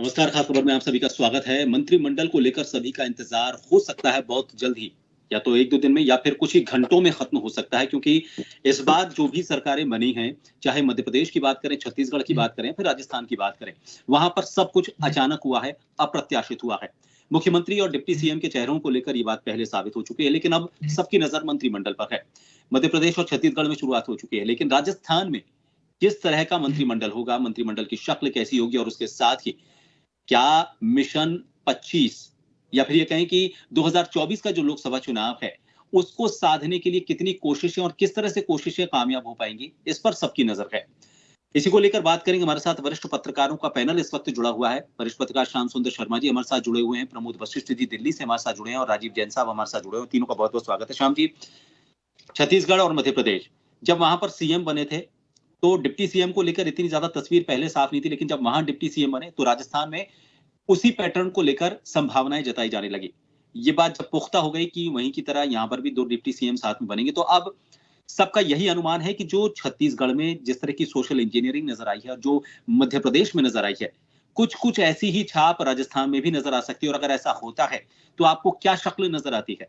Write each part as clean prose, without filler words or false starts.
नमस्कार। खास खबर में आप सभी का स्वागत है। मंत्रिमंडल को लेकर सभी का इंतजार हो सकता है बहुत जल्द ही, या तो एक दो दिन में या फिर कुछ ही घंटों में खत्म हो सकता है, क्योंकि इस बार जो भी सरकारें बनी हैं, चाहे मध्य प्रदेश की बात करें, छत्तीसगढ़ की बात करें, फिर राजस्थान की बात करें, वहां पर सब कुछ अचानक हुआ है, अप्रत्याशित हुआ है। मुख्यमंत्री और डिप्टी सीएम के चेहरों को लेकर ये बात पहले साबित हो चुकी है, लेकिन अब सबकी नजर मंत्रिमंडल पर है। मध्य प्रदेश और छत्तीसगढ़ में शुरुआत हो चुकी है, लेकिन राजस्थान में किस तरह का मंत्रिमंडल होगा, मंत्रिमंडल की शक्ल कैसी होगी, और उसके साथ ही क्या मिशन 25 या फिर ये कहें कि 2024 का जो लोकसभा चुनाव है उसको साधने के लिए कितनी कोशिशें और किस तरह से कोशिशें कामयाब हो पाएंगी, इस पर सबकी नजर है। इसी को लेकर बात करेंगे। हमारे साथ वरिष्ठ पत्रकारों का पैनल इस वक्त जुड़ा हुआ है। वरिष्ठ पत्रकार श्याम सुंदर शर्मा जी हमारे साथ जुड़े हुए हैं, प्रमोद वशिष्ठ जी दिल्ली से हमारे साथ जुड़े हैं, और राजीव जैन साहब हमारे साथ जुड़े हुए हैं। तीनों का बहुत बहुत स्वागत है। श्याम जी, छत्तीसगढ़ और मध्य प्रदेश जब वहां पर सीएम बने थे तो डिप्टी सीएम को लेकर इतनी ज्यादा तस्वीर पहले साफ नहीं थी, लेकिन जब वहां डिप्टी सीएम बने तो राजस्थान में उसी पैटर्न को लेकर संभावनाएं जताई जाने लगी। ये बात जब पुख्ता हो गई कि वहीं की तरह यहां पर भी दो डिप्टी सीएम साथ में बनेंगे, तो अब सबका यही अनुमान है कि जो छत्तीसगढ़ में जिस तरह की सोशल इंजीनियरिंग नजर आई है और जो मध्य प्रदेश में नजर आई है, कुछ कुछ ऐसी ही छाप राजस्थान में भी नजर आ सकती है। और अगर ऐसा होता है तो आपको क्या शक्ल नजर आती है?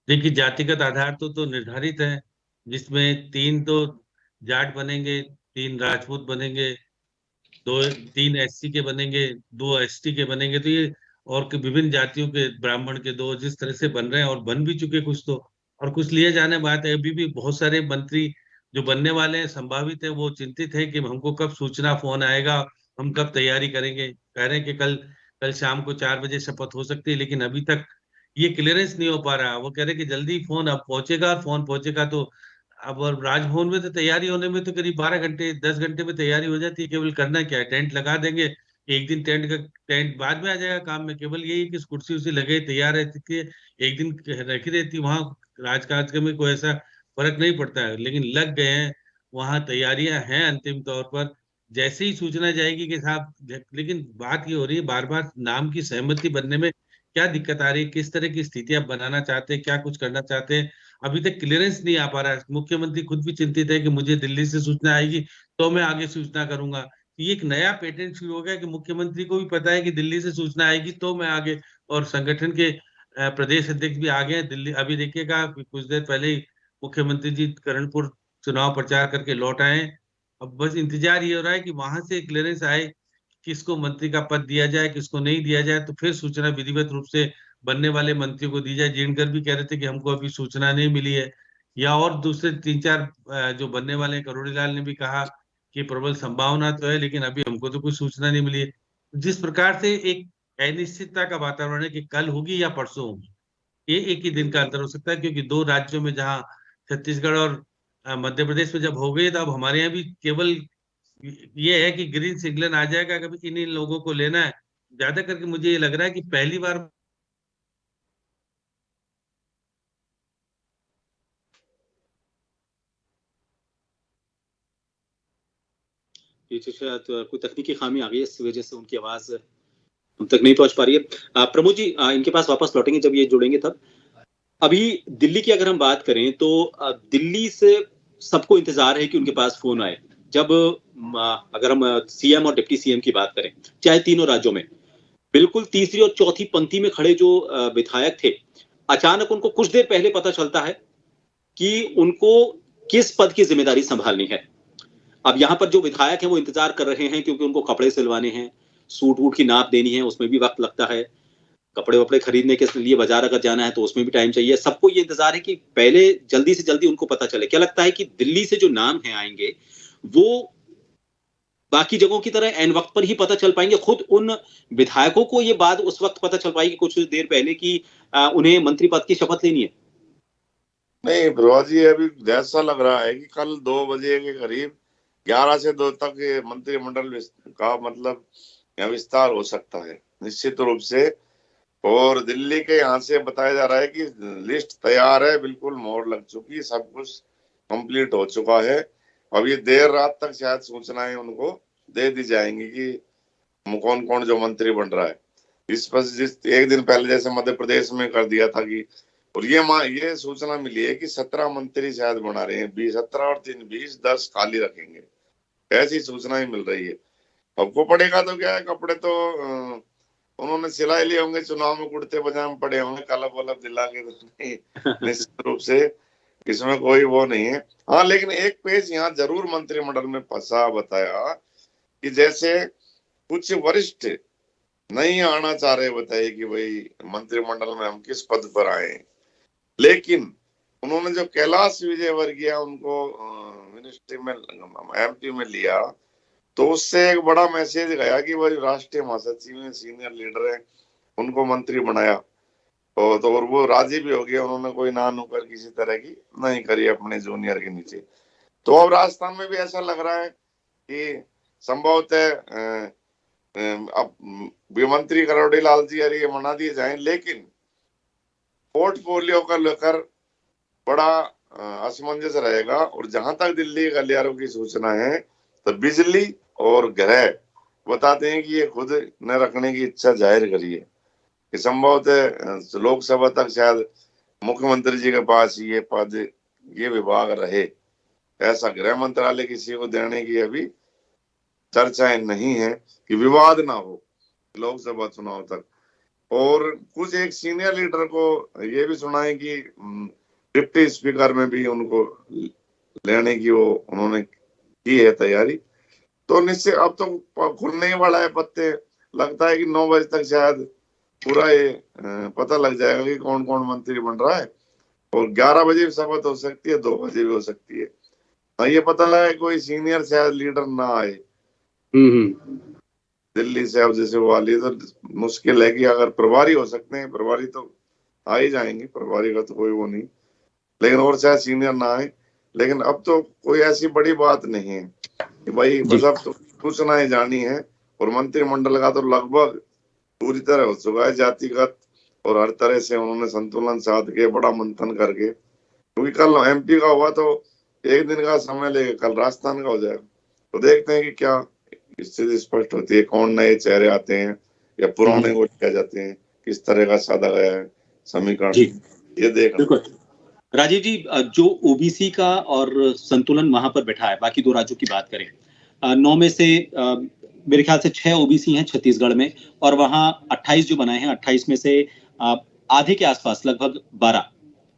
देखिए, जातिगत आधार तो निर्धारित है, जिसमें तीन तो जाट बनेंगे, तीन राजपूत बनेंगे, दो तीन एससी के बनेंगे, दो एसटी के बनेंगे। तो ये और के विभिन्न जातियों के ब्राह्मण के दो, जिस तरह से बन रहे हैं और बन भी चुके कुछ तो, और कुछ लिए जाने बात है। अभी भी बहुत सारे मंत्री जो बनने वाले हैं, संभावित है, वो चिंतित है कि हमको कब सूचना फोन आएगा, हम कब तैयारी करेंगे। कह रहे हैं कि कल कल शाम को 4 बजे शपथ हो सकती है, लेकिन अभी तक ये क्लियरेंस नहीं हो पा रहा। वो कह रहे हैं कि जल्दी फोन अब पहुंचेगा, फोन पहुंचेगा तो अब। और राजभवन में तो तैयारी होने में तो करीब 12 घंटे 10 घंटे में तैयारी हो जाती है। केवल करना क्या है, टेंट लगा देंगे। एक दिन टेंट बाद में आ जाएगा काम में। केवल यही कि कुर्सी उर्सी लगे तैयार रहती है, एक दिन रखी रहती वहां। राजकाज में कोई ऐसा फर्क नहीं पड़ता है, लेकिन लग गए हैं, वहां तैयारियां हैं अंतिम तौर पर। जैसे ही सूचना जाएगी कि साहब, लेकिन बात ये हो रही है बार बार नाम की सहमति बनने में क्या दिक्कत आ रही है, किस तरह की स्थिति आप बनाना चाहते हैं, क्या कुछ करना चाहते हैं, अभी तक क्लियरेंस नहीं आ पा रहा है। मुख्यमंत्री खुद भी चिंतित है कि मुझे दिल्ली से सूचना आएगी तो मैं आगे सूचना करूंगा। ये एक नया पैटर्न शुरू हो गया कि मुख्यमंत्री को भी पता है कि दिल्ली से सूचना आएगी तो मैं आगे। और संगठन के प्रदेश अध्यक्ष भी आ गए हैं दिल्ली। अभी देखिएगा, कुछ देर पहले ही मुख्यमंत्री जी करणपुर चुनाव प्रचार करके लौट आए हैं। अब बस इंतजार ये हो रहा है कि वहां से क्लियरेंस आए, किसको मंत्री का पद दिया जाए, किसको नहीं दिया जाए, तो फिर सूचना विधिवत रूप से बनने वाले मंत्रियों को दी जाए। जिनकर भी कह रहे थे कि हमको अभी सूचना नहीं मिली है, या और दूसरे तीन चार जो बनने वाले हैं, करोड़ी लाल ने भी कहा कि प्रबल संभावना तो है, लेकिन अभी हमको तो कुछ सूचना नहीं मिली है। जिस प्रकार से एक अनिश्चितता का वातावरण है कि कल होगी या परसों होगी, ये एक ही दिन का अंतर हो सकता है। क्योंकि दो राज्यों में, जहां छत्तीसगढ़ और मध्य प्रदेश में जब हो गई, तो अब हमारे यहाँ भी केवल ये है कि ग्रीन सिग्नल आ जाएगा, कभी इन इन लोगों को लेना है। ज्यादा करके मुझे ये लग रहा है कि पहली बार पीछे शायद कोई तकनीकी खामी आ गई है, इस वजह से उनकी आवाज हम तक नहीं पहुंच पा रही है। प्रमोद जी, इनके पास वापस लौटेंगे जब ये जुड़ेंगे तब। अभी दिल्ली की अगर हम बात करें तो दिल्ली से सबको इंतजार है कि उनके पास फोन आए। जब अगर हम सीएम और डिप्टी सीएम की बात करें, चाहे तीनों राज्यों में, बिल्कुल तीसरी और चौथी पंक्ति में खड़े जो विधायक थे, अचानक उनको कुछ देर पहले पता चलता है कि उनको किस पद की जिम्मेदारी संभालनी है। अब यहाँ पर जो विधायक हैं वो इंतजार कर रहे हैं, क्योंकि उनको कपड़े सिलवाने हैं, सूट वूट की नाप देनी है, उसमें भी वक्त लगता है। कपड़े वपड़े खरीदने के लिए बाजार अगर जाना है तो उसमें भी टाइम चाहिए। सबको ये इंतजार है कि पहले जल्दी से जल्दी उनको पता चले। क्या लगता है कि दिल्ली से जो नाम है आएंगे, वो बाकी जगहों की तरह एन वक्त पर ही पता चल पाएंगे? खुद उन विधायकों को ये बात उस वक्त पता चल पाएगी कुछ देर पहले कि उन्हें मंत्री पद की शपथ लेनी है? नहीं ब्रो जी, अभी ऐसा लग रहा है कि कल 2 बजे के करीब 11 से 2 तक ये मंत्रिमंडल का मतलब यहाँ विस्तार हो सकता है निश्चित रूप से। और दिल्ली के यहाँ से बताया जा रहा है कि लिस्ट तैयार है, बिल्कुल मोहर लग चुकी, सब कुछ कंप्लीट हो चुका है। अब ये देर रात तक शायद सूचनाएं उनको दे दी जाएंगी कि कौन कौन जो मंत्री बन रहा है। इस पर जिस एक दिन पहले जैसे मध्य प्रदेश में कर दिया था कि, और ये सूचना मिली है कि 17 मंत्री शायद बना रहे हैं, 17 और 3 20 10 खाली रखेंगे, ऐसी सूचनाएं मिल रही है। सबको पड़ेगा तो क्या है, कपड़े तो उन्होंने सिलाई लिए होंगे, चुनाव में कुर्ते पजामे पड़े होंगे कलप वलप दिला के, तो नहीं, निश्चित रूप से इसमें कोई वो नहीं है। हाँ, लेकिन एक पेज यहाँ जरूर मंत्रिमंडल में फंसा बताया कि जैसे कुछ वरिष्ठ नहीं आना चाह रहे, बताइए कि भाई मंत्रिमंडल में हम किस पद पर आए, लेकिन उन्होंने जो कैलाश विजयवर्गीय उनको मिनिस्ट्री में एमपी में लिया, तो उससे एक बड़ा मैसेज गया कि भाई राष्ट्रीय महासचिव हैं, सीनियर लीडर हैं, उनको मंत्री बनाया, और वो राजी भी हो गया, उन्होंने कोई ना नुकर किसी तरह की नहीं करी अपने जूनियर के नीचे। तो अब राजस्थान में भी ऐसा लग रहा है कि संभवतः अब मंत्री करोड़ी लाल जी अरे मना दिए जाए, लेकिन पोर्टफोलियो का लेकर बड़ा असमंजस रहेगा। और जहां तक दिल्ली गलियारों की सूचना है, तो बिजली और गृह बताते हैं कि ये खुद न रखने की इच्छा जाहिर करी है कि संभवतः लोकसभा तक शायद मुख्यमंत्री जी के पास ये पद, ये विभाग रहे। ऐसा गृह मंत्रालय किसी को देने की अभी चर्चाएं नहीं है कि विवाद ना हो लोकसभा चुनाव तक। और कुछ एक सीनियर लीडर को ये भी सुना है कि डिप्टी स्पीकर में भी उनको लेने की वो उन्होंने की है तैयारी। तो निश्चय अब तो खुलने ही वाला है पत्ते, लगता है कि 9 बजे तक शायद पूरा ये पता लग जाएगा कि कौन कौन मंत्री बन रहा है। और 11 बजे भी शपथ हो सकती है, 2 बजे भी हो सकती है। हाँ, ये पता लगा कोई सीनियर शायद लीडर ना आए दिल्ली से, अब जैसे वो वाली, तो मुश्किल है कि अगर प्रभारी हो सकते हैं, प्रभारी तो आ ही जाएंगे, प्रभारी का तो कोई वो नहीं, लेकिन और शायद सीनियर ना आए। लेकिन अब तो कोई ऐसी बड़ी बात नहीं है कि भाई बस अब तो सूचनाएं जानी है। और मंत्रिमंडल का तो लगभग पूरी तरह हो चुका है जातिगत, और हर तरह से उन्होंने संतुलन साध के बड़ा मंथन करके, क्योंकि कल एमपी का हुआ तो एक दिन का समय लगेगा, कल राजस्थान का हो जाएगा। तो देखते हैं कि क्या स्थिति स्पष्ट होती है, कौन नए चेहरे आते हैं या पुराने को लिया जाते हैं, किस तरह का साधा गया है समीकरण, ये देखना। राजीव जी, जो ओबीसी का और संतुलन वहां पर बैठा है, बाकी 2 राज्यों की बात करें, 9 में से मेरे ख्याल से 6 ओबीसी हैं छत्तीसगढ़ में, और वहां 28 जो बनाए हैं, 28 में से आधे के आसपास लगभग 12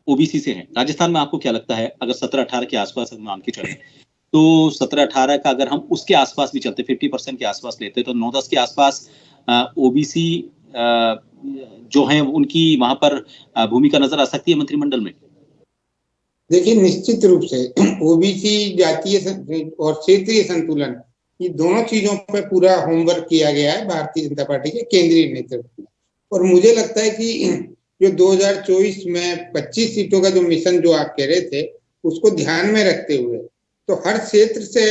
ओबीसी से हैं। राजस्थान में आपको क्या लगता है, अगर 17-18 के आसपास हम मान के चले, तो 17-18 का अगर हम उसके आसपास भी चलते, 50% के आसपास लेते, तो 9-10 के आसपास ओबीसी जो हैं उनकी वहां पर भूमिका नजर आ सकती है मंत्रिमंडल में? देखिए, निश्चित रूप से ओबीसी, जातीय और क्षेत्रीय संतुलन, ये दोनों चीजों पर पूरा होमवर्क किया गया है भारतीय जनता पार्टी के केंद्रीय नेतृत्व। और मुझे लगता है कि जो 2024 में 25 सीटों का जो मिशन जो आप कह रहे थे, उसको ध्यान में रखते हुए तो हर क्षेत्र से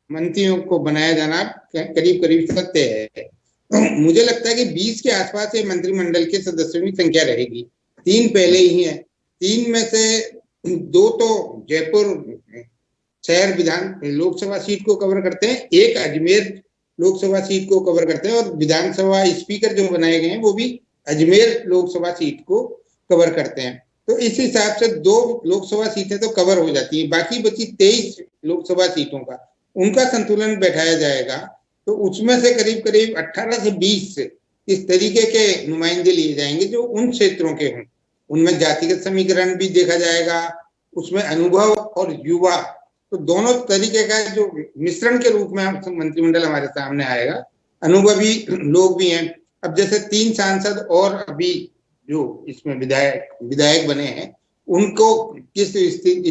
मंत्रियों को बनाया जाना करीब करीब सत्य है। मुझे लगता है कि 20 के आसपास ये मंत्रिमंडल के सदस्यों की संख्या रहेगी। 3 पहले ही है, 3 में से 2 तो जयपुर शहर विधान लोकसभा सीट को कवर करते हैं, 1 अजमेर लोकसभा सीट को कवर करते हैं, और विधानसभा स्पीकर जो बनाए गए हैं वो भी अजमेर लोकसभा सीट को कवर करते हैं। तो इस हिसाब से 2 लोकसभा सीटें तो कवर हो जाती है, बाकी बची 23 लोकसभा सीटों का उनका संतुलन बैठाया जाएगा। तो उसमें से करीब करीब 18 से 20 इस तरीके के नुमाइंदे लिए जाएंगे जो उन क्षेत्रों के हों। उनमें जातिगत समीकरण भी देखा जाएगा, उसमें अनुभव और युवा, तो दोनों तरीके का जो मिश्रण के रूप में मंत्रिमंडल हमारे सामने आएगा। अनुभवी लोग भी हैं। अब जैसे 3 सांसद और अभी जो इसमें विधायक बने हैं, उनको किस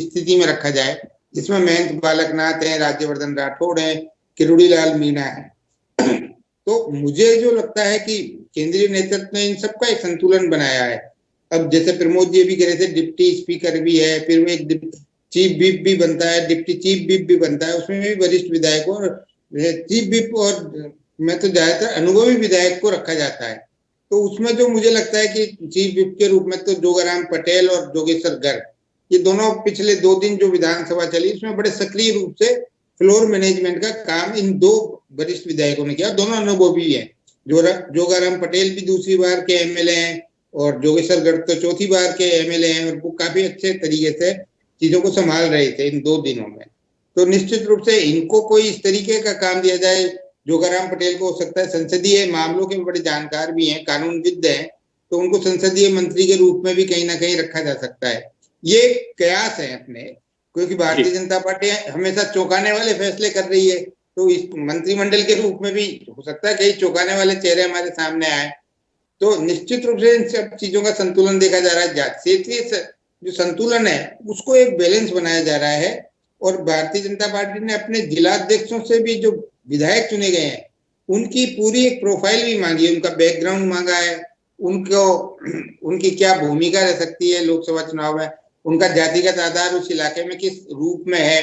स्थिति में रखा जाए, जिसमें मयंक बालकनाथ हैं, राज्यवर्धन राठौड़ हैं, किरोड़ी लाल मीणा है। तो मुझे जो लगता है कि केंद्रीय नेतृत्व ने इन सबका एक संतुलन बनाया है। अब जैसे प्रमोद जी भी कह रहे थे, डिप्टी स्पीकर भी है, फिर एक चीफ विप भी बनता है, डिप्टी चीफ विप भी बनता है, उसमें भी वरिष्ठ विधायक और चीफ विप और मैं तो ज्यादातर अनुभवी विधायक को रखा जाता है। तो उसमें जो मुझे लगता है कि चीफ विप के रूप में तो जोगाराम पटेल और जोगेश्वर गर्ग, ये दोनों पिछले 2 दिन जो विधानसभा चली उसमें बड़े सक्रिय रूप से फ्लोर मैनेजमेंट का काम इन 2 वरिष्ठ विधायकों ने किया। दोनों अनुभवी हैं। जोगाराम पटेल भी दूसरी बार के एमएलए हैं और जोगेश्वर गर्ग तो चौथी बार के एमएलए हैं, और वो काफी अच्छे तरीके से चीजों को संभाल रहे थे इन 2 दिनों में। तो निश्चित रूप से इनको कोई इस तरीके का काम दिया जाए। जोगाराम पटेल को हो सकता है, संसदीय मामलों के बड़े जानकार भी हैं, कानूनविद हैं, तो उनको संसदीय मंत्री के रूप में भी कहीं ना कहीं रखा जा सकता है। ये कयास है अपने, क्योंकि भारतीय जनता पार्टी हमेशा चौंकाने वाले फैसले कर रही है, तो इस मंत्रिमंडल के रूप में भी हो सकता है कई चौंकाने वाले चेहरे हमारे सामने आए। तो निश्चित रूप से इन सब चीजों का संतुलन देखा जा रहा है। क्षेत्रीय जो संतुलन है उसको एक बैलेंस बनाया जा रहा है। और भारतीय जनता पार्टी ने अपने जिलाध्यक्षों से भी जो विधायक चुने गए हैं उनकी पूरी एक प्रोफाइल भी मांगी है, उनका बैकग्राउंड मांगा है, उनकी क्या भूमिका रह सकती है लोकसभा चुनाव में, उनका जातिगत आधार उस इलाके में किस रूप में है,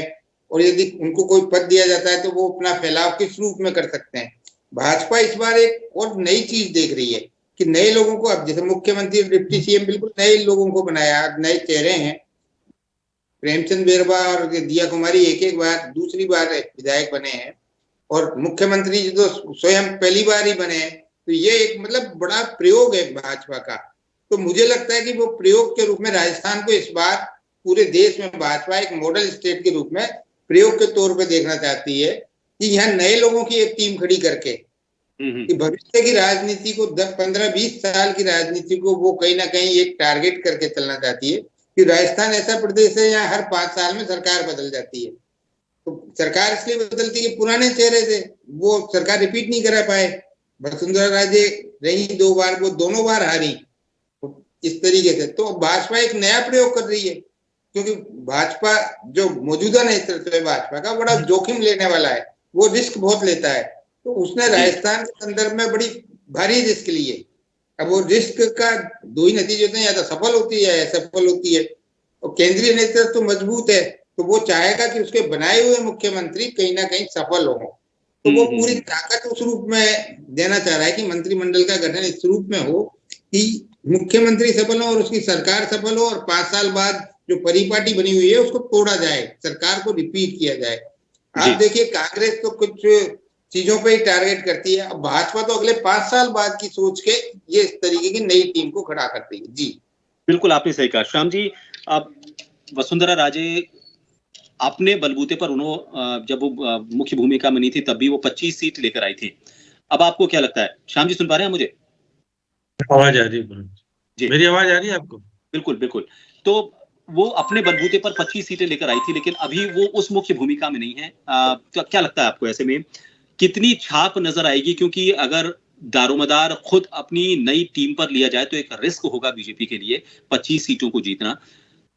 और यदि उनको कोई पद दिया जाता है तो वो अपना फैलाव किस रूप में कर सकते हैं। भाजपा इस बार एक और नई चीज देख रही है कि नए लोगों को, अब जैसे मुख्यमंत्री डिप्टी सीएम बिल्कुल नए लोगों को बनाया, नए चेहरे हैं। प्रेमचंद बेरवा और दिया कुमारी एक बार दूसरी बार विधायक बने हैं, और मुख्यमंत्री जी तो स्वयं पहली बार ही बने हैं। तो ये एक मतलब बड़ा प्रयोग है भाजपा का। तो मुझे लगता है कि वो प्रयोग के रूप में राजस्थान को इस बार पूरे देश में भाजपा एक मॉडल स्टेट के रूप में प्रयोग के तौर पे देखना चाहती है कि यहाँ नए लोगों की एक टीम खड़ी करके कि भविष्य की राजनीति को 10-15-20 साल की राजनीति को वो कहीं ना कहीं एक टारगेट करके चलना चाहती है कि राजस्थान ऐसा प्रदेश है यहाँ हर 5 साल में सरकार बदल जाती है। तो सरकार इसलिए बदलती है कि पुराने चेहरे से वो सरकार रिपीट नहीं करा पाए। वसुंधरा राजे रही 2 बार, वो दोनों बार हारी इस तरीके से। तो भाजपा एक नया प्रयोग कर रही है, क्योंकि भाजपा जो मौजूदा नेतृत्व है भाजपा का बड़ा जोखिम लेने वाला है, वो रिस्क बहुत लेता है। तो उसने राजस्थान के संदर्भ में बड़ी भारी रिस्क ली है। अब वो रिस्क का 2 ही नतीजे होते हैं, या तो सफल होती है या असफल होती है। और केंद्रीय नेतृत्व तो मजबूत है, तो वो चाहेगा कि उसके बनाए हुए मुख्यमंत्री कहीं ना कहीं सफल हो। तो वो पूरी ताकत उस रूप में देना चाह रहा है कि मंत्रिमंडल का गठन इस रूप में हो कि मुख्यमंत्री सफल हो और उसकी सरकार सफल हो, और 5 साल बाद जो परिपाटी बनी हुई है उसको तोड़ा जाए, सरकार को रिपीट किया जाए। आप देखिए कांग्रेस तो कुछ चीजों पे ही टारगेट करती है, अब भाजपा तो अगले 5 साल बाद की सोच के ये इस तरीके की नई टीम को खड़ा करती है। जी बिल्कुल, आपने सही कहा श्याम जी। अब वसुंधरा राजे अपने बलबूते पर जब वो मुख्य भूमिका में नहीं थी तब भी वो 25 सीट लेकर आई थी। अब आपको क्या लगता है? श्याम जी सुन पा रहे हैं मुझे? आवाज आ रही है जी, मेरी आवाज आ रही है आपको? बिल्कुल बिल्कुल। तो वो अपने बलबूते पर 25 सीटें लेकर आई थी, लेकिन अभी वो उस मुख्य भूमिका में नहीं है। तो क्या लगता है आपको ऐसे में कितनी छाप नजर आएगी? क्योंकि अगर दारोमदार खुद अपनी नई टीम पर लिया जाए तो एक रिस्क होगा बीजेपी के लिए 25 सीटों को जीतना।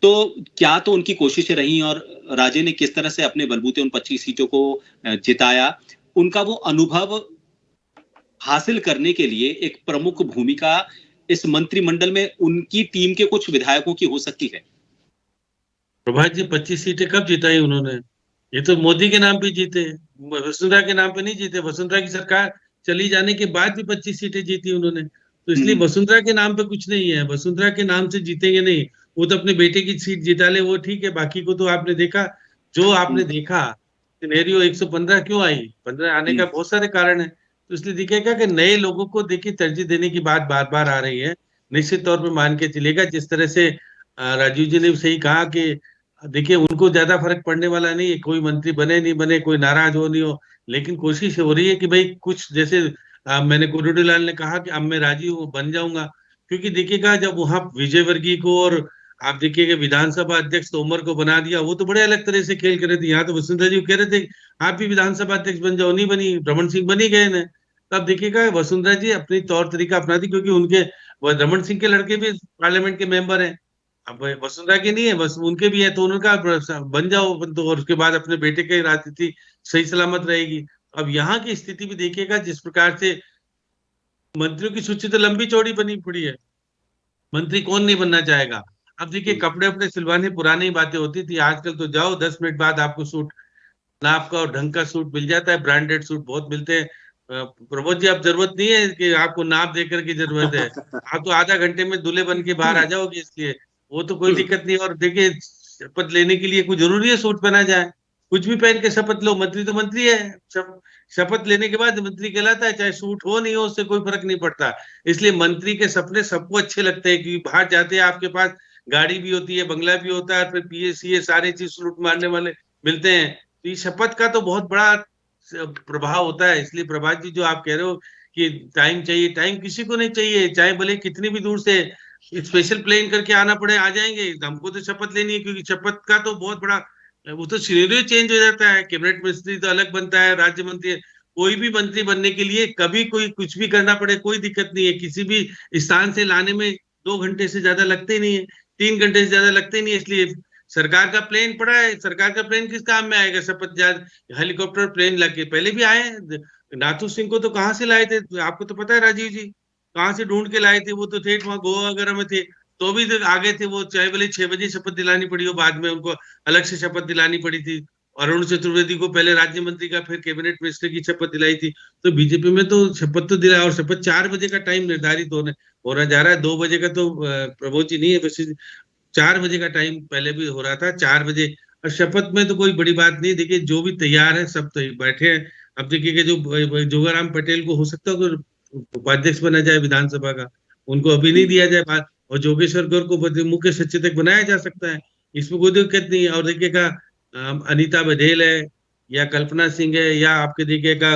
तो क्या तो उनकी कोशिशें रही और राजे ने किस तरह से अपने बलबूते उन 25 सीटों को जिताया, उनका वो अनुभव हासिल करने के लिए एक प्रमुख भूमिका इस मंत्रिमंडल में उनकी टीम के कुछ विधायकों की हो सकती है। प्रभात जी 25 सीटें कब जिताई उन्होंने? ये तो मोदी के नाम पे जीते, वसुंधरा के नाम पे नहीं जीते। वसुंधरा की सरकार चली जाने के बाद भी 25 सीटें जीती उन्होंने। तो इसलिए वसुंधरा के नाम पे कुछ नहीं है, वसुंधरा के नाम से जीतेंगे नहीं। वो तो अपने बेटे की सीट जिता ले वो ठीक है, बाकी को तो आपने देखा, जो आपने देखा सिनेरियो 115 क्यों आई, 15 आने का बहुत सारे कारण है। तो इसलिए दिखेगा कि नए लोगों को देखिए तरजीह देने की बात बार बार आ रही है। निश्चित तौर पर मान के चलेगा, जिस तरह से राजीव जी ने सही कहा कि देखिए उनको ज्यादा फर्क पड़ने वाला नहीं है, कोई मंत्री बने नहीं बने, कोई नाराज हो नहीं हो, लेकिन कोशिश हो रही है कि भाई कुछ जैसे मैंने कोडूडीलाल ने कहा कि अब मैं राजी बन जाऊंगा। क्योंकि देखिएगा जब वहां विजय वर्गीय को और आप देखिएगा विधानसभा अध्यक्ष तोमर को बना दिया, वो तो बड़े अलग तरह से खेल कर रहे थे। यहाँ तो वसुंधरा जी कह रहे थे आप भी विधानसभा अध्यक्ष बन जाओ, नहीं बनी, रमन सिंह बनी गए ना। तब देखिएगा वसुंधरा जी अपनी तौर तरीका अपना दी, क्योंकि उनके रमन सिंह के लड़के भी पार्लियामेंट के मेंबर हैं। अब वसुंधरा की नहीं है, बस उनके भी है, तो उनका बन जाओ, तो और उसके बाद अपने बेटे की राजनीति सही सलामत रहेगी। अब यहाँ की स्थिति भी देखिएगा जिस प्रकार से मंत्रियों की सूची तो लंबी चौड़ी बनी पड़ी है, मंत्री कौन नहीं बनना चाहेगा। अब देखिए कपड़े अपने सिलवाने पुरानी बातें होती थी, आजकल तो जाओ 10 मिनट बाद आपको सूट नाप का और ढंग का सूट मिल जाता है, ब्रांडेड सूट बहुत मिलते हैं। प्रमोद जी अब जरूरत नहीं है कि आपको नाप देकर की जरूरत है, आप तो आधा घंटे में दूल्हे बन के बाहर आ जाओगे, इसलिए वो तो कोई दिक्कत नहीं। और देखिए शपथ लेने के लिए कुछ जरूरी है सूट पहना जाए, कुछ भी पहन के शपथ लो, मंत्री तो मंत्री है, शपथ लेने के बाद मंत्री कहलाता है, चाहे सूट हो नहीं हो उससे कोई फर्क नहीं पड़ता। इसलिए मंत्री के सपने सबको अच्छे लगते हैं कि बाहर जाते हैं आपके पास गाड़ी भी होती है, बंगला भी होता है, फिर पीए सीए सारे चीज सूट मारने वाले मिलते हैं, तो ये शपथ का तो बहुत बड़ा प्रभाव होता है। इसलिए प्रभात जी, जो आप कह रहे हो कि टाइम चाहिए, टाइम किसी को नहीं चाहिए, चाहे भले कितनी भी दूर से स्पेशल प्लेन करके आना पड़े, आ जाएंगे। हमको तो शपथ लेनी है, क्योंकि शपथ का तो बहुत बड़ा, वो तो सिनेरियो चेंज हो जाता है। कैबिनेट मिनिस्ट्री तो अलग बनता है, राज्य मंत्री, कोई भी मंत्री बनने के लिए कभी कोई कुछ भी करना पड़े कोई दिक्कत नहीं है। किसी भी स्थान से लाने में 2 घंटे से ज्यादा लगते नहीं है, 3 घंटे से ज्यादा लगते नहीं है। इसलिए सरकार का प्लेन पड़ा है, सरकार का प्लेन किस काम में आएगा? शपथ हेलीकॉप्टर प्लेन लगे, पहले भी आए हैं। नाथू सिंह को तो कहाँ से लाए थे, आपको तो पता है राजीव जी, कहाँ से ढूंढ के लाए थे? वो तो थे वहां गोवा वगैरह में थे, तो भी तो आगे थे वो। चाहे भले 6 बजे शपथ दिलानी पड़ी हो, बाद में उनको अलग से शपथ दिलानी पड़ी थी। अरुण चतुर्वेदी को पहले राज्य मंत्री का, फिर कैबिनेट मिनिस्टर की शपथ दिलाई थी। तो बीजेपी में तो शपथ तो दिलाया, और शपथ 4 बजे का टाइम निर्धारित होना जा रहा है। 2 बजे का तो प्रबोध जी नहीं है, बस 4 बजे का टाइम पहले भी हो रहा था, 4 बजे। और शपथ में तो कोई बड़ी बात नहीं, देखिए जो भी तैयार है सब तो बैठे हैं। अब देखिए जो जोगाराम पटेल को हो सकता है उपाध्यक्ष बना जाए विधानसभा का, उनको अभी नहीं दिया जाए बात, और जोगेश्वर गौर को मुख्य सचेतक बनाया जा सकता है, इसमें कोई दिक्कत नहीं है। और देखिएगा अनीता बघेल है, या कल्पना सिंह है, या आपके देखिएगा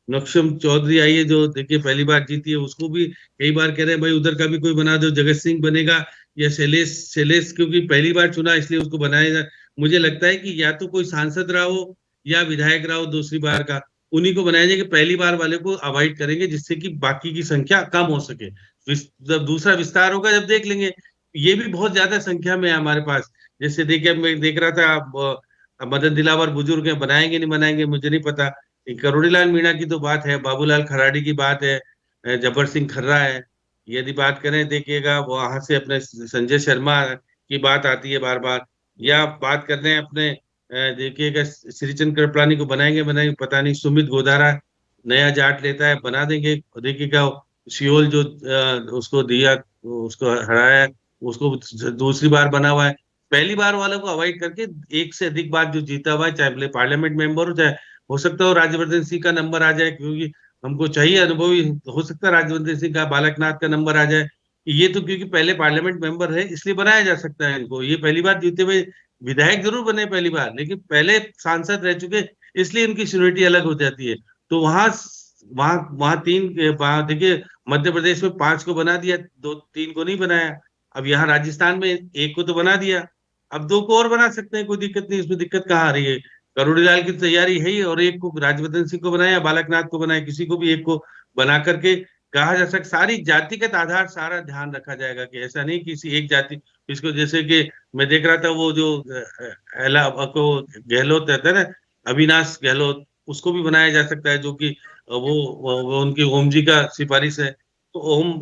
नक्शम चौधरी आई है, जो देखिए पहली बार जीती है, उसको भी कई बार कह रहे हैं भाई उधर का भी कोई बना दो। जगत सिंह बनेगा, या शैलेश क्योंकि पहली बार चुना इसलिए उसको बनाया जाए। मुझे लगता है कि या तो कोई सांसद रहा हो या विधायक रहा हो दूसरी बार का, उन्हीं को बनाया जाएगा। पहली बार वाले को अवॉइड करेंगे, जिससे कि बाकी की संख्या कम हो सके। जब दूसरा विस्तार होगा जब देख लेंगे। ये भी बहुत ज्यादा संख्या में है हमारे पास। जैसे देखिए, मैं देख रहा था मदन दिलावर बुजुर्ग है, बनाएंगे नहीं बनाएंगे मुझे नहीं पता। करोड़ीलाल मीणा की तो बात है, बाबूलाल खराड़ी की बात है, जब्बर सिंह खर्रा है। यदि बात करें देखिएगा वहां से अपने संजय शर्मा की बात आती है बार बार, या बात करते हैं अपने देखिएगा श्रीचंद कृपलानी को बनाएंगे पता नहीं। सुमित गोधारा नया जाट लेता है, बना देंगे। देखिएगा सियोल जो उसको दिया, उसको हराया, उसको दूसरी बार बना हुआ है। पहली बार वालों को अवॉइड करके एक से अधिक बार जो जीता हुआ है, चाहे भले पार्लियामेंट मेंबर हो, चाहे हो सकता है राज्यवर्धन सिंह का नंबर आ जाए, क्योंकि हमको चाहिए अनुभवी, हो सकता है राज्यवर्धन सिंह का, बालकनाथ का नंबर आ जाए। ये तो क्योंकि पहले पार्लियामेंट मेंबर है इसलिए बनाया जा सकता है इनको। ये पहली बार जीते हुए विधायक जरूर बने पहली बार, लेकिन पहले सांसद रह चुके, इसलिए इनकी सीनियरिटी अलग हो जाती है। तो वहां वहां वहां देखिए मध्य प्रदेश में 5 को बना दिया, 2-3 को नहीं बनाया। अब यहाँ राजस्थान में 1 को तो बना दिया, अब 2 को और बना सकते हैं, कोई दिक्कत नहीं, इसमें दिक्कत कहाँ आ रही है? करोड़ीलाल की तैयारी है ही, और 1 को राज्यवर्धन सिंह को बनाया, बालकनाथ को बनाया, किसी को भी 1 को बना करके कहा जा सकता। सारी जातिगत आधार सारा ध्यान रखा जाएगा, कि ऐसा नहीं किसी एक जाति इसको, जैसे कि मैं देख रहा था वो जो को गहलोत रहता है ना, अविनाश गहलोत, उसको भी बनाया जा सकता है, जो कि वो उनकी ओम जी का सिफारिश है। तो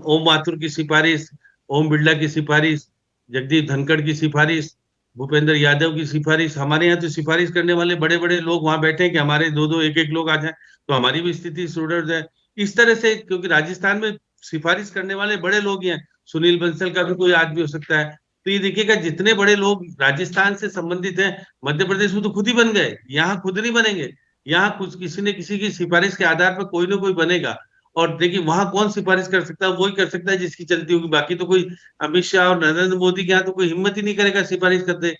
ओम माथुर की सिफारिश, ओम बिरला की सिफारिश, जगदीप धनखड़ की सिफारिश, भूपेंद्र यादव की सिफारिश। हमारे यहाँ तो सिफारिश करने वाले बड़े बड़े लोग वहां बैठे हैं कि हमारे 2-2 1-1 लोग आ जाए, तो हमारी भी स्थिति सुधर जाए इस तरह से। क्योंकि राजस्थान में सिफारिश करने वाले बड़े लोग हैं, सुनील बंसल का भी कोई आदमी हो सकता है। तो ये देखिएगा जितने बड़े लोग राजस्थान से संबंधित हैं, मध्य प्रदेश में तो खुद ही बन गए, यहाँ खुद नहीं बनेंगे। यहाँ कुछ किसी ने किसी की सिफारिश के आधार पर कोई ना कोई बनेगा। और देखिए वहां कौन सिफारिश कर सकता है? वही कर सकता है जिसकी चलती होगी। बाकी तो कोई अमित शाह और नरेंद्र मोदी के यहाँ तो कोई हिम्मत ही नहीं करेगा सिफारिश करते।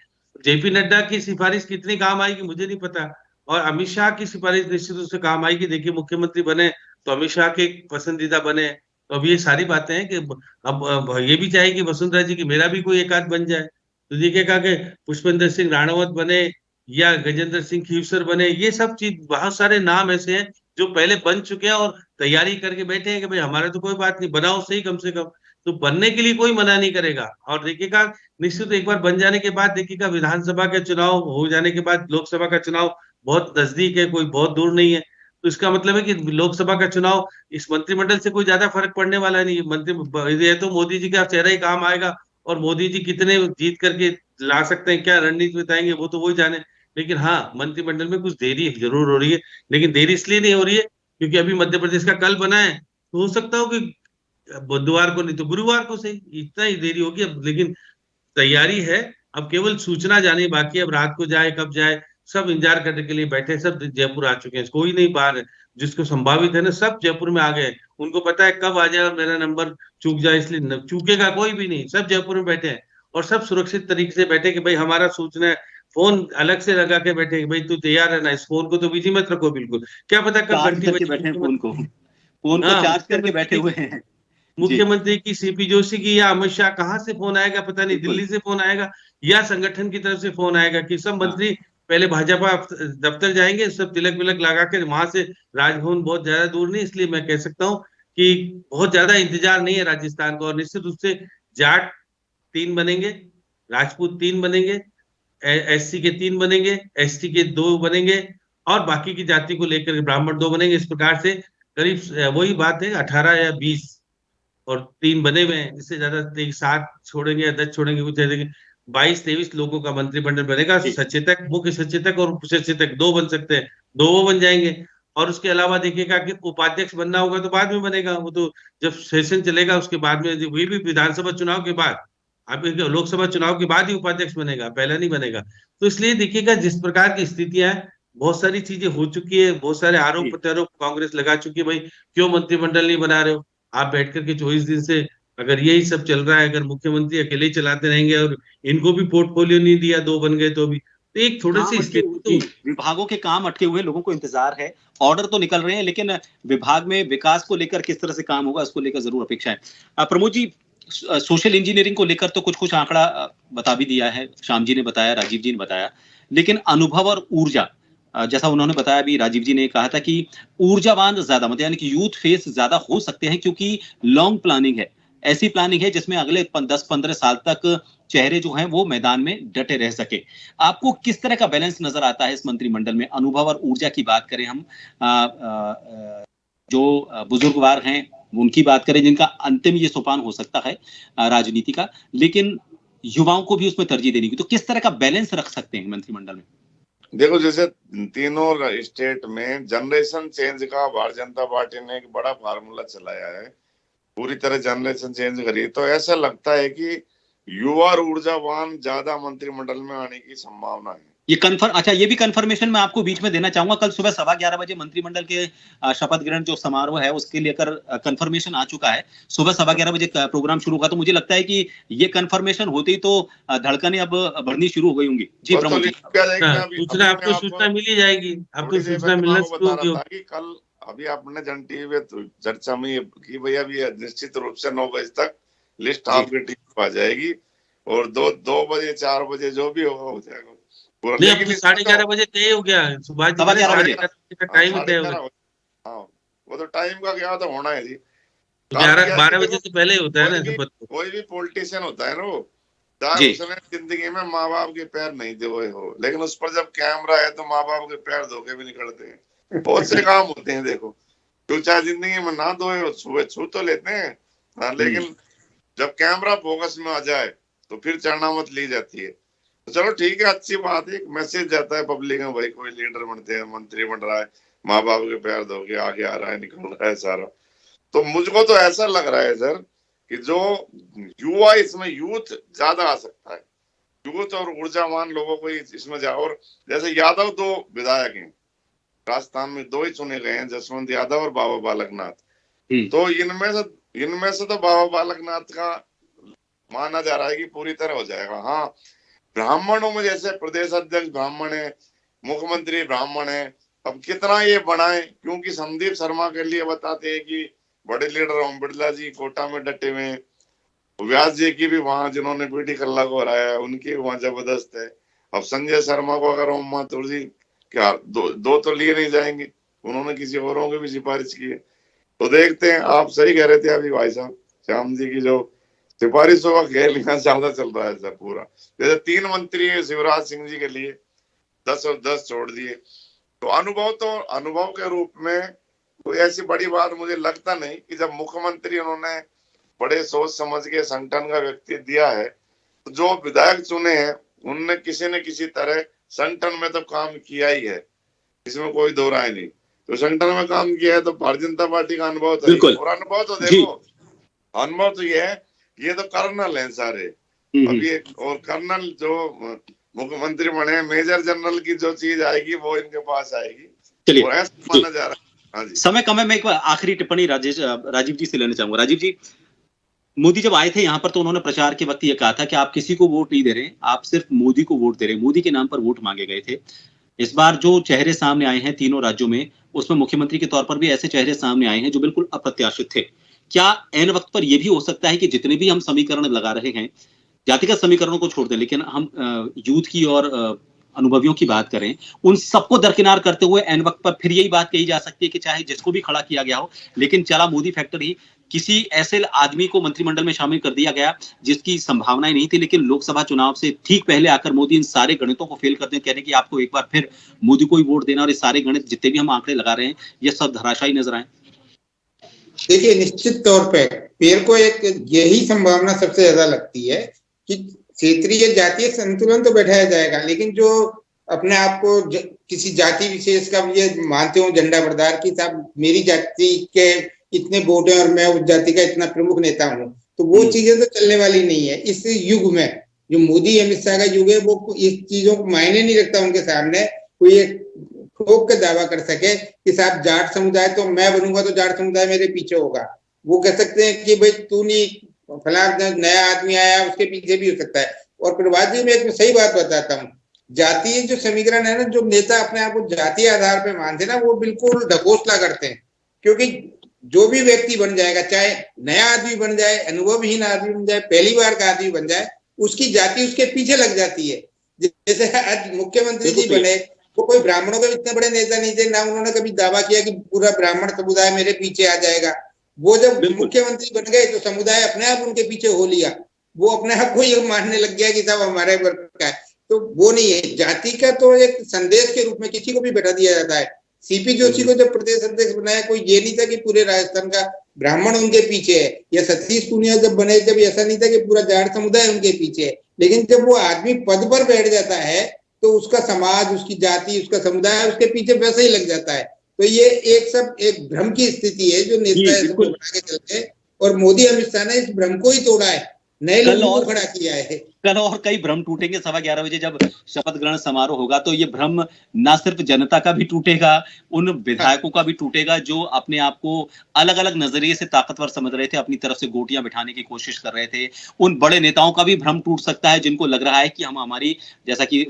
जेपी नड्डा की सिफारिश कितनी काम आएगी मुझे नहीं पता, और अमित शाह की सिफारिश निश्चित रूप से काम आएगी। देखिए मुख्यमंत्री बने तो अमित शाह के पसंदीदा बने। तो अब ये सारी बातें हैं कि अब ये भी चाहेगी वसुंधरा जी की मेरा भी कोई एक आध बन जाए। तो देखिएगा कि पुष्पेंद्र सिंह राणावत बने या गजेंद्र सिंह खीवसर बने, ये सब चीज बहुत सारे नाम ऐसे हैं जो पहले बन चुके हैं और तैयारी करके बैठे हैं कि भाई हमारा तो कोई बात नहीं, बनाओ सही कम से कम। तो बनने के लिए कोई मना नहीं करेगा। और देखिएगा निश्चित एक बार बन जाने के बाद देखिएगा विधानसभा के चुनाव हो जाने के बाद लोकसभा का चुनाव बहुत नजदीक है, कोई बहुत दूर नहीं है। तो इसका मतलब है कि लोकसभा का चुनाव इस मंत्रिमंडल से कोई ज्यादा फर्क पड़ने वाला नहीं है। मंत्री तो मोदी जी का चेहरा ही काम आएगा, और मोदी जी कितने जीत करके ला सकते हैं, क्या रणनीति बताएंगे, वो तो वही जाने। लेकिन हाँ, मंत्रिमंडल में कुछ देरी जरूर हो रही है, लेकिन देरी इसलिए नहीं हो रही है क्योंकि अभी मध्य प्रदेश का कल बना है, तो हो सकता हो कि बुधवार को नहीं तो गुरुवार को सही, इतना ही देरी होगी अब। लेकिन तैयारी है, अब केवल सूचना जानी बाकी है। अब रात को जाए कब जाए, सब इंतजार करने के लिए बैठे, सब जयपुर आ चुके हैं, कोई नहीं बाहर है। जिसको संभावित है ना, सब जयपुर में आ गए। उनको पता है कब आ जाए और मेरा नंबर चूक जाए, इसलिए चूकेगा कोई भी नहीं, सब जयपुर में बैठे हैं। और सब सुरक्षित तरीके से बैठे कि भाई हमारा सूचना फोन अलग से लगा के बैठे भाई तू तैयार है ना, इस फोन को तो बिजी मत रखो बिल्कुल, क्या पता कब चार्ज घंटी करके बजे। बैठे हैं फोन को हाँ, चार्ज करके बैठे हुए हैं। जी मुख्यमंत्री की, सीपी जोशी की या अमित शाह, कहाँ से फोन आएगा पता नहीं, बिल्कुल। दिल्ली से फोन आएगा या संगठन की तरफ से फोन आएगा कि सब हाँ मंत्री पहले भाजपा दफ्तर जाएंगे, सब तिलक विलक लगा के, वहां से राजभवन बहुत ज्यादा दूर नहीं, इसलिए मैं कह सकता हूँ कि बहुत ज्यादा इंतजार नहीं है राजस्थान को। और निश्चित रूप से जाट 3 बनेंगे, राजपूत 3 बनेंगे, एससी के 3 बनेंगे, एसटी के 2 बनेंगे, और बाकी की जाति को लेकर के ब्राह्मण 2 बनेंगे। इस प्रकार से करीब वही बात है 18 या 20 और 3 बने हुए हैं। इससे ज्यादा 7 छोड़ेंगे या 10 छोड़ेंगे, कुछ देंगे, 22-23 लोगों का मंत्रिमंडल बनेगा। जी सचेतक, मुख्य सचेतक और उप सचेतक 2 बन सकते हैं, 2 वो बन जाएंगे। और उसके अलावा देखिएगा कि उपाध्यक्ष बनना होगा तो बाद में बनेगा, वो तो जब सेशन चलेगा उसके बाद में, वही भी विधानसभा चुनाव के बाद, आप लोकसभा चुनाव के बाद ही उपाध्यक्ष बनेगा, पहला नहीं बनेगा। तो इसलिए देखिएगा जिस प्रकार की स्थितियां हैं, बहुत सारी चीजें हो चुकी है, बहुत सारे आरोप जी प्रत्यारोप कांग्रेस लगा चुकी है, भाई क्यों मंत्रिमंडल नहीं बना रहे हो आप बैठ करके 24 दिन से। अगर यही सब चल रहा है, अगर मुख्यमंत्री अकेले ही चलाते रहेंगे और इनको भी पोर्टफोलियो नहीं दिया, 2 बन गए तो भी, तो एक थोड़ी काम सी अटके हुए, स्थिति जी विभागों के काम अटके हुए, लोगों को इंतजार है, ऑर्डर तो निकल रहे हैं, लेकिन विभाग में विकास को लेकर किस तरह से काम होगा इसको लेकर जरूर अपेक्षा है। प्रमोद जी, सोशल इंजीनियरिंग को लेकर तो कुछ आंकड़ा बता भी दिया है, श्याम जी ने बताया, राजीव जी ने बताया, लेकिन अनुभव और ऊर्जा, जैसा उन्होंने बताया, अभी राजीव जी ने कहा था कि ऊर्जावान ज्यादा, मतलब यानी कि यूथ फेस ज्यादा हो सकते हैं, क्योंकि लॉन्ग प्लानिंग है, ऐसी प्लानिंग है जिसमें अगले 10-15 साल तक चेहरे जो हैं वो मैदान में डटे रह सके। आपको किस तरह का बैलेंस नजर आता है इस मंत्रिमंडल में? अनुभव और ऊर्जा की बात करें हम, जो बुजुर्गवार हैं उनकी बात करें, जिनका अंतिम ये सोपान हो सकता है राजनीति का, लेकिन युवाओं को भी उसमें तरजीह देनी की, तो किस तरह का बैलेंस रख सकते हैं मंत्रिमंडल में? देखो, जैसे तीनों स्टेट में जनरेशन चेंज का भारतीय जनता पार्टी ने एक बड़ा फार्मूला चलाया है, पूरी तरह जनरेशन चेंज करी, तो ऐसा लगता है कि युवा और ऊर्जावान ज्यादा मंत्रिमंडल में आने की संभावना है। ये अच्छा, ये भी कंफर्मेशन मैं आपको बीच में देना चाहूंगा, कल सुबह 11:15 बजे मंत्रिमंडल के शपथ ग्रहण जो समारोह है उसके लेकर कंफर्मेशन आ चुका है। सुबह 11:15 बजे प्रोग्राम शुरू होगा, तो मुझे लगता है कि ये कंफर्मेशन होते ही तो धड़कनें अब बढ़नी शुरू हो गई होंगी। जी प्रमोद जी, सूचना आपको सूचना मिली जाएगी, आपको सूचना मिलना शुरू होगी। कल अभी आपने जन टीवी पे चर्चा में की, भैया अभी निश्चित रूप से 9 बजे तक लिस्ट आपकी टीवी पर आ जाएगी, और 2 बजे 4 बजे जो भी होगा हो जाएगा। नहीं, अब तो 11:30 बजे तय हो गया, सुबह 11:30 बजे का टाइम तय हो गया। हाँ, वो तो टाइम का क्या तो होना है जी, 12 बजे से पहले होता है ना। कोई भी पॉलिटिशियन होता है ना, वो चाहे उसने जिंदगी में माँ बाप के पैर नहीं धोए हो, लेकिन उस पर जब कैमरा है तो माँ बाप के पैर धो के भी निकलते हैं। बहुत से काम होते हैं, देखो, तो चाहे जिंदगी में ना धोए हो, सुबह छू तो लेते हैं, लेकिन जब कैमरा फोकस में आ जाए तो फिर चरणामत ली जाती है। तो चलो ठीक है, अच्छी बात है, एक मैसेज जाता है पब्लिक में, भाई कोई लीडर बनते हैं, मंत्री बन रहा है, माँ बाप के पैर धो के आगे आ रहा है, निकल रहा है सारा। तो मुझको तो ऐसा लग रहा है सर कि जो युवा, इसमें यूथ ज्यादा आ सकता है, यूथ और ऊर्जावान लोगों को इसमें जाओ। और जैसे यादव 2 विधायक हैं राजस्थान में, 2 ही चुने गए हैं, जसवंत यादव और बाबा बालकनाथ, तो इनमें से तो बाबा बालकनाथ का माना जा रहा है कि पूरी तरह हो जाएगा। हाँ, ब्राह्मणों में जैसे प्रदेश अध्यक्ष ब्राह्मण है, मुख्यमंत्री ब्राह्मण है, अब कितना ये बढ़ाएं, क्योंकि संदीप शर्मा के लिए बताते हैं कि बड़े लीडर ओम बिरला जी कोटा में डटे हुए हैं, व्यास जी की भी वहां, जिन्होंने बीटी कल्ला को हराया, उनकी वहां जबरदस्त है। अब संजय शर्मा को अगर ओम माथुर जी क्या 2 तो लिए नहीं जाएंगे, उन्होंने किसी औरों की भी सिफारिश की है। तो देखते हैं, आप सही कह रहे थे अभी भाई साहब, श्याम जी की जो सिफारिशों का खेल यहाँ ज्यादा चल रहा है सर पूरा। जैसे 3 मंत्री शिवराज सिंह जी के लिए 10 और 10 छोड़ दिए, तो अनुभव के रूप में कोई ऐसी बड़ी बात मुझे लगता नहीं कि जब मुख्यमंत्री उन्होंने बड़े सोच समझ के संगठन का व्यक्ति दिया है, तो जो विधायक चुने हैं उनने किसी न किसी तरह संगठन में तो काम किया ही है, इसमें कोई दो राय नहीं। तो संगठन में काम किया है तो भारतीय जनता पार्टी का अनुभव तो है, और अनुभव तो देखो, अनुभव तो ये है, ये तो कर्नल है सारे अभी, और कर्नल जो मुख्यमंत्री बने, मेजर जनरल की जो चीज आएगी वो इनके पास आएगी, चलिए माना जा रहा है। हाँ जी, समय कम है, मैं एक बार आखिरी टिप्पणी राजीव जी से लेना चाहूंगा। राजीव जी, मोदी जब आए थे यहाँ पर तो उन्होंने प्रचार के वक्त ये कहा था कि आप किसी को वोट नहीं दे रहे, आप सिर्फ मोदी को वोट दे रहे हैं, मोदी के नाम पर वोट मांगे गए थे। इस बार जो चेहरे सामने आए हैं तीनों राज्यों में, उसमें मुख्यमंत्री के तौर पर भी ऐसे चेहरे सामने आए हैं जो बिल्कुल अप्रत्याशित थे। क्या ऐन वक्त पर यह भी हो सकता है कि जितने भी हम समीकरण लगा रहे हैं, जातिगत समीकरणों को छोड़ दें, लेकिन हम यूथ की और अनुभवियों की बात करें, उन सबको दरकिनार करते हुए ऐन वक्त पर फिर यही बात कही जा सकती है कि चाहे जिसको भी खड़ा किया गया हो, लेकिन चला मोदी फैक्टर ही, किसी ऐसे आदमी को मंत्रिमंडल में शामिल कर दिया गया जिसकी संभावनाएं नहीं थी, लेकिन लोकसभा चुनाव से ठीक पहले आकर मोदी इन सारे गणितों को फेल करते हैं, कहने कि आपको एक बार फिर मोदी को ही वोट देना, और ये सारे गणित जितने भी हम आंकड़े लगा रहे हैं ये सब धराशायी नजर आए। देखिए, निश्चित तौर पर मेरे को एक यही संभावना सबसे ज्यादा लगती है कि क्षेत्रीय जातीय संतुलन तो बैठाया जाएगा, लेकिन जो अपने आप को किसी जाति विशेष का ये मानते हो झंडा बरदार की साहब मेरी जाति के इतने वोट हैं और मैं उस जाति का इतना प्रमुख नेता हूँ, तो वो चीजें तो चलने वाली नहीं है। इस युग में जो मोदी अमित शाह का युग है, वो इस चीजों को मायने नहीं रखता उनके सामने कोई ठोक के दावा कर सके कि साहब जाट समुदाय तो मैं बनूंगा तो जाट समुदाय मेरे पीछे होगा। वो कह सकते हैं कि भाई तू नहीं, फला नया आदमी आया उसके पीछे भी हो सकता है। और प्रवासी में एक सही बात बताता हूँ, जातीय जो समीकरण है ना, जो नेता अपने आप को जातीय आधार पे मानते हैं ना, वो बिल्कुल ढकोसला करते हैं, क्योंकि जो भी व्यक्ति बन जाएगा, चाहे नया आदमी बन जाए, अनुभवहीन आदमी बन जाए, पहली बार का आदमी बन जाए, उसकी जाति उसके पीछे लग जाती है। जैसे आज मुख्यमंत्री जी बने, वो कोई ब्राह्मणों के इतने बड़े नेता नहीं थे, ना उन्होंने कभी दावा किया कि पूरा ब्राह्मण समुदाय मेरे पीछे आ जाएगा। वो जब मुख्यमंत्री बन गए तो समुदाय अपने आप उनके पीछे हो लिया, वो अपने आप को ये मानने लग गया कि साहब हमारे वर्ग का है। तो वो नहीं है, जाति का तो एक संदेश के रूप में किसी को भी बैठा दिया जाता है। सीपी जोशी को जब प्रदेश अध्यक्ष बनाया, कोई ये नहीं था कि पूरे राजस्थान का ब्राह्मण उनके पीछे है, या सतीश पूनिया जब बने, जब ऐसा नहीं था कि पूरा जाट समुदाय उनके पीछे है। लेकिन जब वो आदमी पद पर बैठ जाता है तो उसका समाज, उसकी जाति, उसका समुदाय उसके पीछे वैसे ही लग जाता है। तो ये एक भ्रम की स्थिति है जो नेता सबको बना के चलते हैं, और मोदी अमित शाह ने इस भ्रम को ही तोड़ा है, नए लोगों को खड़ा किया है। कल और कई भ्रम टूटेंगे। 11:15 बजे जब शपथ ग्रहण समारोह होगा तो ये भ्रम ना सिर्फ जनता का भी टूटेगा, उन विधायकों का भी टूटेगा जो अपने आप को अलग अलग नजरिए से ताकतवर समझ रहे थे, अपनी तरफ से गोटियां बिठाने की कोशिश कर रहे थे। उन बड़े नेताओं का भी भ्रम टूट सकता है जिनको लग रहा है कि हम हमारी, जैसा कि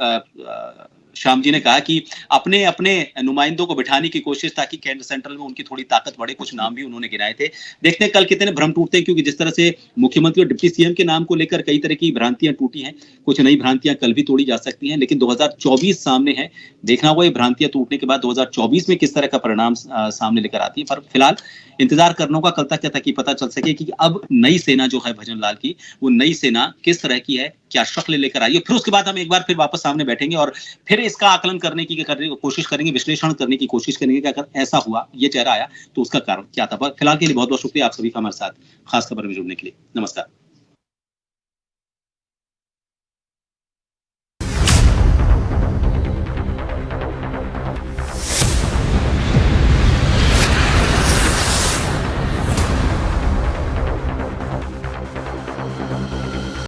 श्याम जी ने कहा कि अपने अपने नुमाइंदों को बिठाने की कोशिश, ताकि केंद्र सेंट्रल में उनकी थोड़ी ताकत बढ़े। कुछ नाम भी उन्होंने गिनाए थे। देखते हैं कल कितने भ्रम टूटते हैं, क्योंकि जिस तरह से मुख्यमंत्री और डिप्टी सीएम के नाम को लेकर कई तरह की भ्रांतियां टूटी हैं, कुछ नई भ्रांतियां कल भी तोड़ी जा सकती हैं। लेकिन 2024 सामने है, देखना होगा ये भ्रांतियां टूटने के बाद 2024 में किस तरह का परिणाम सामने लेकर आती है। पर फिलहाल इंतजार करने का कल तक ताकि पता चल सके कि अब नई सेना जो है भजन लाल की, वो नई सेना किस तरह की है, क्या शक्ल लेकर आई है। फिर उसके बाद हम एक बार फिर वापस सामने बैठेंगे और फिर इसका आकलन करने की कोशिश करेंगे, विश्लेषण करने की कोशिश करेंगे कि अगर ऐसा हुआ, ये चेहरा आया तो उसका कारण क्या था। फिलहाल के लिए बहुत बहुत शुक्रिया आप सभी का हमारे साथ खास खबर में जुड़ने के लिए। नमस्कार।